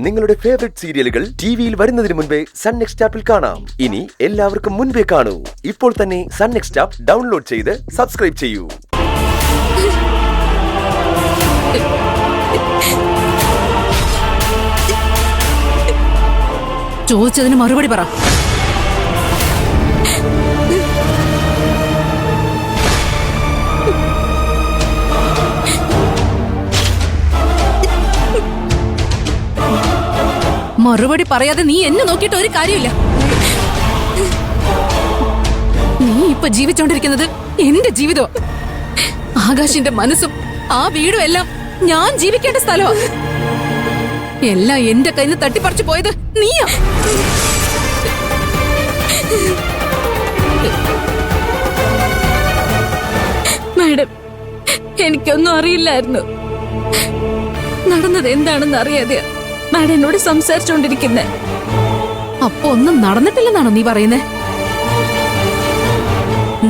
നിങ്ങളുടെ ഫേവറേറ്റ് സീരിയലുകൾ ടിവിയിൽ വരുന്നതിന് മുൻപേ സൺ നെക്സ്റ്റ് ആപ്പിൽ കാണാം. ഇനി എല്ലാവർക്കും മുൻപേ കാണൂ. ഇപ്പോൾ തന്നെ സൺ നെക്സ്റ്റ് ആപ്പ് ഡൗൺലോഡ് ചെയ്ത് സബ്സ്ക്രൈബ് ചെയ്യൂ. ചോദിച്ചതിന് മറുപടി പറ. മറുപടി പറയാതെ നീ എന്നെ നോക്കിയിട്ട് ഒരു കാര്യമില്ല. നീ ഇപ്പൊ ജീവിച്ചോണ്ടിരിക്കുന്നത് എന്റെ ജീവിതോ. ആകാശിന്റെ മനസ്സും ആ വീടും എല്ലാം ഞാൻ ജീവിക്കേണ്ട സ്ഥലമാ. എല്ലാം എന്റെ കയ്യിൽ നിന്ന് തട്ടിപ്പറിച്ചു പോയത് നീയാ. മാഡം, എനിക്കൊന്നും അറിയില്ലായിരുന്നു. നടന്നത് എന്താണെന്ന് അറിയാതെ മാഡം എന്നോട് സംസാരിച്ചോണ്ടിരിക്കുന്നെ. അപ്പൊ ഒന്നും നടന്നിട്ടില്ലെന്നാണോ നീ പറയുന്നേ?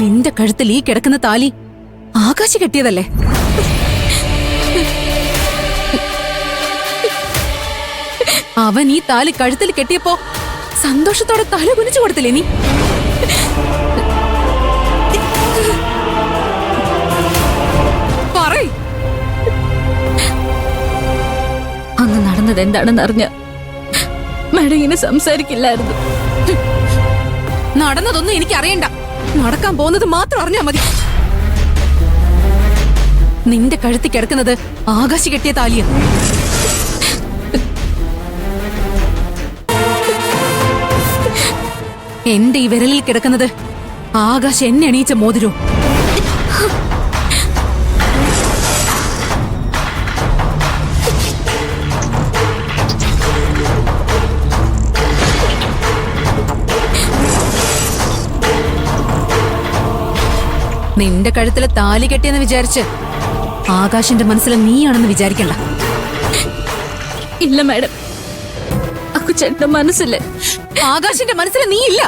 നിന്റെ കഴുത്തിൽ ഈ കിടക്കുന്ന താലി ആകാശ് കെട്ടിയതല്ലേ? അവൻ ഈ താലി കഴുത്തിൽ കെട്ടിയപ്പോ സന്തോഷത്തോടെ തല കുനിച്ചു കൊടുത്തില്ലേ നീ? പറയ്. അന്ന് നടന്നത് എന്താണെന്ന് അറിഞ്ഞ മാഡം ഇങ്ങനെ സംസാരിക്കില്ലായിരുന്നു. നടന്നതൊന്നും എനിക്ക് അറിയണ്ട. നടക്കാൻ പോകുന്നത് മാത്രം അറിഞ്ഞാ മതി. നിന്റെ കഴുത്തി കിടക്കുന്നത് ആകാശ് കെട്ടിയ താലിയ. എന്റെ ഈ വിരലിൽ കിടക്കുന്നത് ആകാശ് എന്നെ അണിയിച്ച മോതിരോ. നിന്റെ കഴുത്തില് താലി കെട്ടിയെന്ന് വിചാരിച്ച് ആകാശിന്റെ മനസ്സിൽ നീയാണെന്ന് വിചാരിക്കണ്ട. ഇല്ല മാഡം, അക്കുച്ചേട്ടന്റെ മനസ്സില് ആകാശിന്റെ മനസ്സിൽ നീ ഇല്ല.